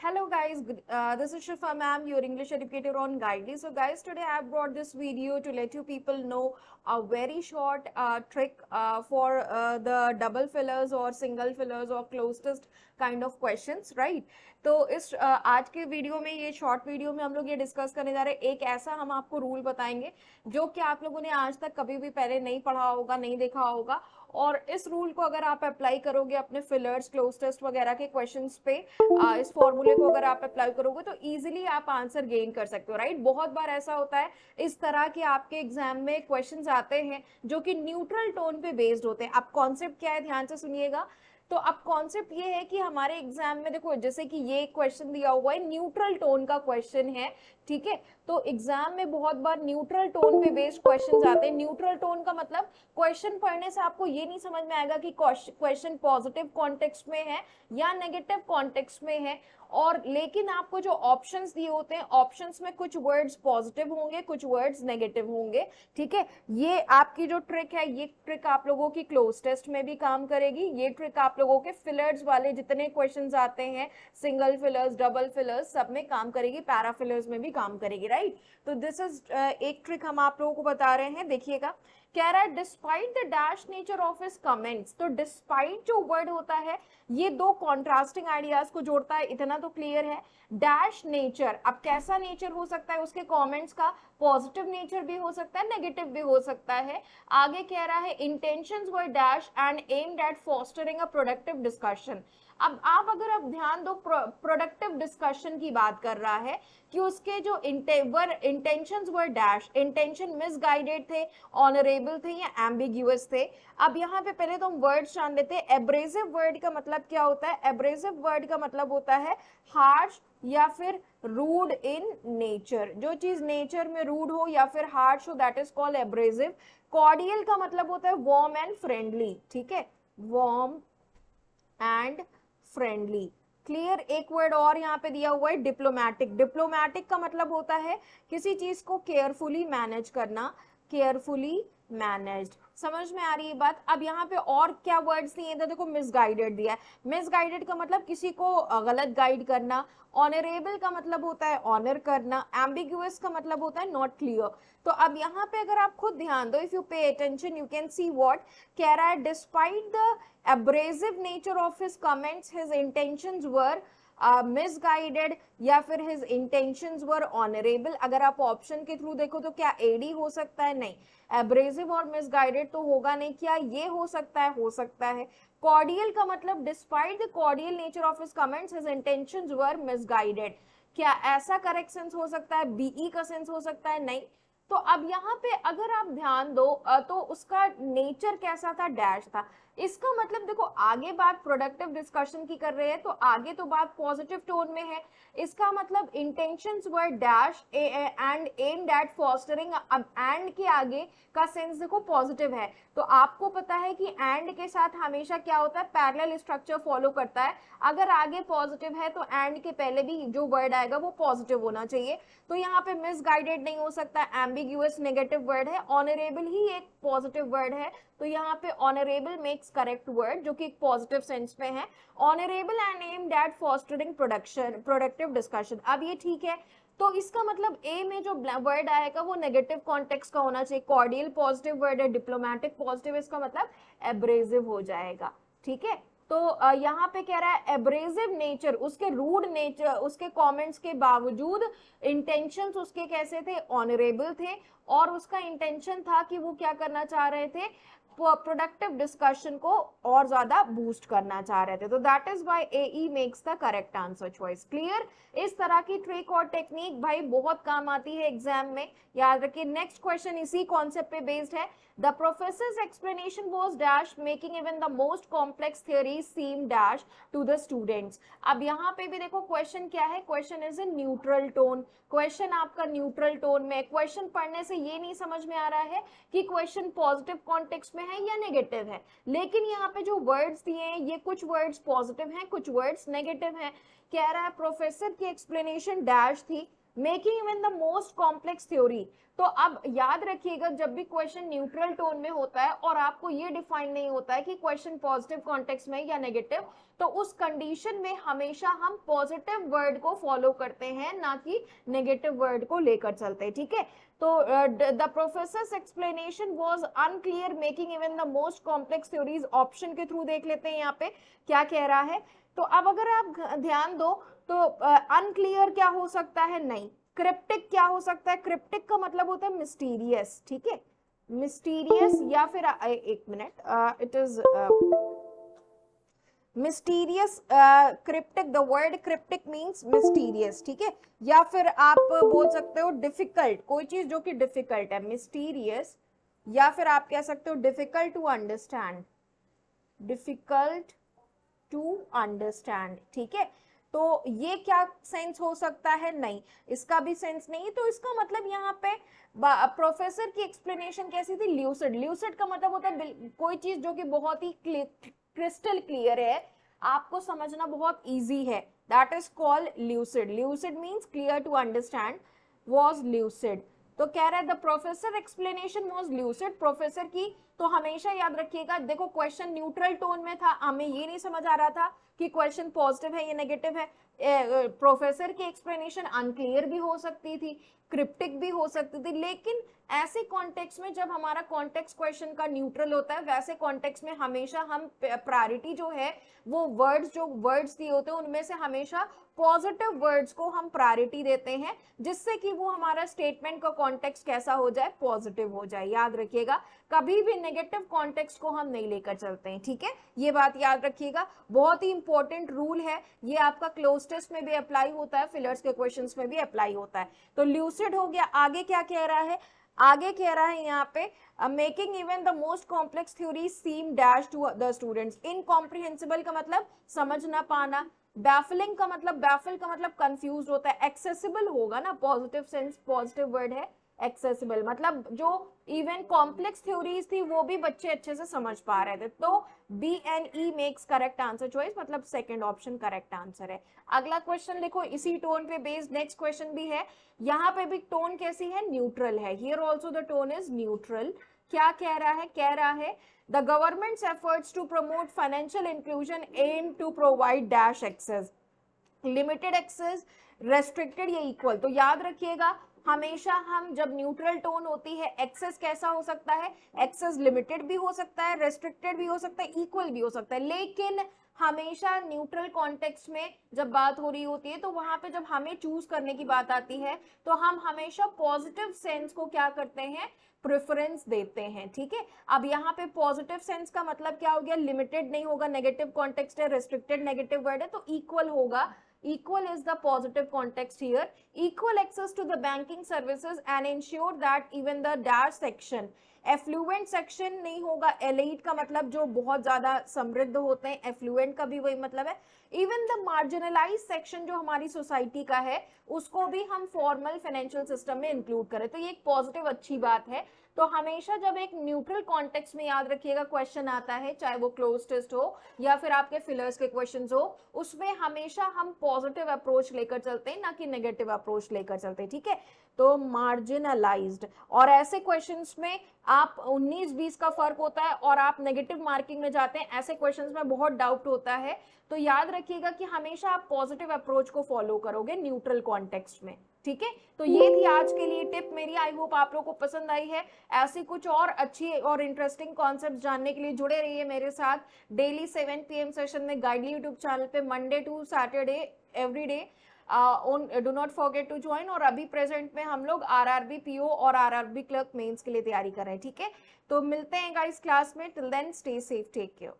Hello guys, this is Shifa ma'am, your English educator on Guidely. So guys, today I have brought this video to let you people know a very short trick for the double fillers or single fillers or closest kind of questions, right? तो इस आज के video में ये short video में हम लोग ये डिस्कस करने जा रहे हैं। एक ऐसा हम आपको रूल बताएंगे जो कि आप लोगों ने आज तक कभी भी पहले नहीं पढ़ा होगा, नहीं देखा होगा, और इस रूल को अगर आप अप्लाई करोगे अपने फिलर्स, क्लोज टेस्ट वगैरह के क्वेश्चंस पे, इस फॉर्मूले को अगर आप अप्लाई करोगे तो इजीली आप आंसर गेन कर सकते हो, राइट? बहुत बार ऐसा होता है इस तरह के आपके एग्जाम में क्वेश्चंस आते हैं जो कि न्यूट्रल टोन पे बेस्ड होते हैं। अब कॉन्सेप्ट क्या है, ध्यान से सुनिएगा। तो अब कॉन्सेप्ट ये है कि हमारे एग्जाम में देखो, जैसे कि ये क्वेश्चन दिया हुआ है, न्यूट्रल टोन का क्वेश्चन है, ठीक है? तो एग्जाम में बहुत बार न्यूट्रल टोन पे बेस्ड क्वेश्चंस आते हैं। न्यूट्रल टोन का मतलब क्वेश्चन पढ़ने से आपको ये नहीं समझ में आएगा कि क्वेश्चन पॉजिटिव कॉन्टेक्स्ट में है या नेगेटिव कॉन्टेक्स्ट में है, और लेकिन आपको जो ऑप्शंस दिए होते हैं, ऑप्शंस में कुछ वर्ड्स पॉजिटिव होंगे, कुछ वर्ड्स नेगेटिव होंगे, ठीक है? ये आपकी जो ट्रिक है, ये ट्रिक आप लोगों की क्लोज टेस्ट में भी काम करेगी। ये ट्रिक आप लोगों के फिलर्स वाले जितने क्वेश्चंस आते हैं, सिंगल फिलर्स, डबल फिलर्स, सब में काम करेगी, पैरा फिलर्स में भी काम करेगी, राइट? तो दिस इज एक ट्रिक हम आप लोगों को बता रहे हैं। देखिएगा, कह रहा है despite the dash nature of his comments. तो डिस्पाइट जो वर्ड होता है, ये दो कॉन्ट्रास्टिंग आइडियाज को जोड़ता है, इतना तो क्लियर है। डैश नेचर, अब कैसा नेचर हो सकता है उसके कमेंट्स का? पॉजिटिव नेचर भी हो सकता है, नेगेटिव भी हो सकता है। आगे कह रहा है intentions were dash and aimed at fostering a productive discussion. अब आप अगर आप ध्यान दो, प्रोडक्टिव डिस्कशन की बात कर रहा है कि उसके जो इंटेंशंस वर डैश, इंटेंशन मिसगाइडेड थे, ऑनरेबल थे या एम्बिग्यूअस थे। अब यहाँ पे पहले तो हम वर्ड्स जान लेते हैं। एब्रेसिव वर्ड का मतलब क्या होता है? एब्रेसिव वर्ड का मतलब होता है हार्श या फिर रूड इन नेचर। जो चीज नेचर में रूड हो या फिर हार्श हो, that is called abrasive. Cordial का मतलब होता है वार्म एंड फ्रेंडली, ठीक है? Warm and friendly, clear. एक वर्ड और यहाँ पे दिया हुआ है डिप्लोमैटिक। डिप्लोमैटिक का मतलब होता है किसी चीज को केयरफुली मैनेज करना, केयरफुली मैनेज्ड। समझ में आ रही है बात? अब यहाँ पे और क्या वर्ड्स दिए थे? देखो, मिसगाइडेड दिया है। मिसगाइडेड का मतलब किसी को गलत गाइड करना। ऑनरेबल का मतलब होता है ऑनर करना। एम्बिगुअस का मतलब होता है नॉट क्लियर। तो अब यहाँ पे अगर आप खुद ध्यान दो, if you pay attention, you can see what कह रहा है। Despite the abrasive nature of his comments, his intentions were misguided या फिर his intentions were honorable। अगर आप ऑप्शन के थ्रू देखो तो क्या एडी हो सकता है? नहीं। abrasive और misguided तो होगा नहीं। क्या ये हो सकता है? हो सकता है। cordial का मतलब despite the cordial nature of his comments, his intentions were misguided। क्या ऐसा करेक्ट सेंस हो सकता है? बीई का सेंस हो सकता है? नहीं। तो अब यहाँ पे अगर आप ध्यान दो तो उसका नेचर कैसा था? डैश था। इसका मतलब देखो, आगे बात प्रोडक्टिव डिस्कशन की कर रहे हैं तो आगे तो बात पॉजिटिव टोन में है। इसका मतलब intentions were dash and aimed at fostering. अब एंड के आगे का सेंस देखो पॉजिटिव है, तो आपको पता है कि एंड के साथ हमेशा क्या होता है? पैरेलल स्ट्रक्चर फॉलो करता है। अगर आगे पॉजिटिव है तो एंड के पहले भी जो वर्ड आएगा वो पॉजिटिव होना चाहिए। तो यहाँ पे मिसगाइडेड नहीं हो सकता, एम्बिग्यूअस नेगेटिव वर्ड है, ऑनरेबल ही एक पॉजिटिव वर्ड है, तो यहाँ पे ऑनरेबल मेक्स करेक्ट वर्ड जो कि एक पॉजिटिव सेंस में है। Honourable and aimed at fostering productive discussion. अब ये ठीक है, तो इसका मतलब ए में जो वर्ड आएगा वो नेगेटिव कॉन्टेक्स्ट का होना चाहिए। कॉर्डियल पॉजिटिव वर्ड है, डिप्लोमैटिक पॉजिटिव, इसका मतलब एब्रेसिव हो जाएगा, ठीक है? तो यहाँ पे कह रहा है एब्रेसिव नेचर, उसके रूड नेचर, उसके कमेंट्स के बावजूद इंटेंशंस उसके कैसे थे? ऑनरेबल थे, और उसका इंटेंशन था कि वो क्या करना चाह रहे थे? प्रोडक्टिव डिस्कशन को और ज्यादा बूस्ट करना चाह रहे थे। तो that is why AE makes the correct answer choice. Clear? इस तरह की ट्रिक और टेक्निक भाई बहुत काम आती है एग्जाम में, याद रखिए। नेक्स्ट क्वेश्चन इसी कॉन्सेप्ट पे बेस्ड है। The professor's explanation was dash making even the most complex theory seem dash to the students. अब यहाँ पे भी देखो क्वेश्चन क्या है, question is in neutral tone. Question आपका न्यूट्रल टोन में। क्वेश्चन पढ़ने से ये नहीं समझ में आ रहा है कि क्वेश्चन पॉजिटिव कॉन्टेक्स्ट में है या नेगेटिव है, लेकिन यहाँ पे जो वर्ड्स दिए हैं ये कुछ वर्ड्स पॉजिटिव हैं, कुछ वर्ड्स नेगेटिव हैं। कह रहा है प्रोफेसर की एक्सप्लेनेशन डैश थी, making even the most complex theory. तो अब याद रखिएगा, जब भी क्वेश्चन न्यूट्रल टोन में होता है और आपको ये डिफाइन नहीं होता है कि क्वेश्चन पॉजिटिव कॉन्टेक्स्ट में या नेगेटिव, तो उस कंडीशन में हमेशा हम पॉजिटिव वर्ड को फॉलो करते हैं, ना कि नेगेटिव वर्ड को लेकर चलते हैं, ठीक है। तो the professor's explanation was unclear making even the most complex theories, option के थ्रू देख लेते हैं यहाँ पे क्या कह रहा है। तो अब अगर आप ध्यान दो तो अनक्लियर क्या हो सकता है, नहीं। क्रिप्टिक क्या हो सकता है, क्रिप्टिक का मतलब होता है मिस्टीरियस, ठीक है, मिस्टीरियस, या फिर एक minute, it is mysterious, cryptic, the word cryptic means mysterious, ठीक है। या फिर आप बोल सकते हो डिफिकल्ट, कोई चीज जो कि डिफिकल्ट है, मिस्टीरियस, या फिर आप कह सकते हो difficult to understand, difficult to understand, ठीक है। तो ये क्या सेंस हो सकता है, नहीं, इसका भी सेंस नहीं। तो इसका मतलब यहाँ पे प्रोफेसर की एक्सप्लेनेशन कैसी थी, ल्यूसिड। ल्यूसिड का मतलब होता है कोई चीज जो कि बहुत ही क्रिस्टल क्लियर है, आपको समझना बहुत इजी है, that is called lucid. Lucid means clear to understand, was lucid. तो कह रहा है the professor explanation was lucid, professor की। तो हमेशा याद रखिएगा, देखो क्वेश्चन न्यूट्रल टोन में था, हमें ये नहीं समझ आ रहा था कि क्वेश्चन पॉजिटिव है या नेगेटिव है। प्रोफेसर की एक्सप्लेनेशन अनक्लियर भी हो सकती थी, क्रिप्टिक भी हो सकती थी, लेकिन ऐसे कॉन्टेक्स्ट में जब हमारा कॉन्टेक्स्ट क्वेश्चन का न्यूट्रल होता है, वैसे कॉन्टेक्स्ट में हमेशा हम प्रायोरिटी जो है वो वर्ड्स दिए होते हैं उनमें से हमेशा पॉजिटिव वर्ड्स को हम प्रायोरिटी देते हैं, जिससे कि वो हमारा स्टेटमेंट का कॉन्टेक्स्ट कैसा हो जाए, पॉजिटिव हो जाए। याद रखिएगा, कभी भी नेगेटिव कॉन्टेक्स्ट को हम नहीं लेकर चलते हैं, ठीक है, ये बात याद रखिएगा, बहुत ही इंपॉर्टेंट रूल है ये, आपका क्लोज टेस्ट में भी अप्लाई होता है, फिलर्स के क्वेश्चंस में भी अप्लाई होता है। तो ल्यूसिड हो गया। आगे क्या कह रहा है, आगे कह रहा है यहाँ पे making even the most complex theory seem dash to the students. Incomprehensible का मतलब समझ ना पाना, बैफलिंग का मतलब कंफ्यूज होता है, एक्सेसिबल होगा ना, पॉजिटिव सेंस, पॉजिटिव वर्ड है एक्सेसिबल, मतलब जो इवन कॉम्प्लेक्स थ्योरीज थी वो भी बच्चे अच्छे से समझ पा रहे थे। तो B and E makes correct answer choice, मतलब सेकंड ऑप्शन करेक्ट आंसर है। अगला क्वेश्चन देखो, इसी टोन पे बेस्ड नेक्स्ट क्वेश्चन भी है, यहाँ पे भी टोन कैसी है, न्यूट्रल है, here also the tone is neutral. क्या कह रहा है, कह रहा है the government's efforts to promote financial inclusion aim to provide dash access, limited access, restricted या इक्वल। तो याद रखिएगा, हमेशा हम जब न्यूट्रल टोन होती है, एक्सेस कैसा हो सकता है, एक्सेस लिमिटेड भी हो सकता है, रेस्ट्रिक्टेड भी हो सकता है, इक्वल भी हो सकता है, लेकिन हमेशा न्यूट्रल कॉन्टेक्स्ट में जब बात हो रही होती है तो वहां पे जब हमें चूज करने की बात आती है तो हम हमेशा पॉजिटिव सेंस को क्या करते हैं, प्रेफरेंस देते हैं, ठीक है। अब यहाँ पे पॉजिटिव सेंस का मतलब क्या हो गया, लिमिटेड नहीं होगा, नेगेटिव कॉन्टेक्स्ट है, रेस्ट्रिक्टेड नेगेटिव वर्ड है, तो इक्वल होगा, equal is the positive context here, equal access to the banking services and ensure that even the dash section, affluent section नहीं होगा, एलिट का मतलब जो बहुत ज्यादा समृद्ध होते हैं, एफ्लुएंट का भी वही मतलब है, इवन द मार्जिनलाइज सेक्शन जो हमारी सोसाइटी का है उसको भी हम फॉर्मल फाइनेंशियल सिस्टम में इंक्लूड करें, तो ये एक पॉजिटिव अच्छी बात है। तो हमेशा जब एक न्यूट्रल कॉन्टेक्स्ट में याद रखिएगा क्वेश्चन आता है, चाहे वो क्लोज टेस्ट हो या फिर आपके फिलर्स के क्वेश्चंस हो, उसमें हमेशा हम पॉजिटिव अप्रोच लेकर चलते हैं, ना कि नेगेटिव अप्रोच लेकर चलते हैं, ठीक है। तो मार्जिनलाइज्ड, और ऐसे क्वेश्चंस में आप 19-20 का फर्क होता है और आप नेगेटिव मार्किंग में जाते हैं, ऐसे क्वेश्चंस में बहुत डाउट होता है। तो याद रखिएगा कि हमेशा आप पॉजिटिव अप्रोच को फॉलो करोगे न्यूट्रल कॉन्टेक्स्ट में, ठीक है। तो ये थी आज के लिए टिप मेरी, आई होप आप लोगों को पसंद आई है। ऐसी कुछ और अच्छी और इंटरेस्टिंग कॉन्सेप्ट जानने के लिए जुड़े रहिए मेरे साथ डेली 7 PM सेशन में गाइडली यूट्यूब चैनल पे, Monday to Saturday every day. Do not forget to join. और अभी प्रेजेंट में हम लोग आरआरबी पीओ और आरआरबी क्लर्क मेंस के लिए तैयारी कर रहे हैं, ठीक है। तो मिलते हैं गाइस क्लास में, till then stay safe, take care.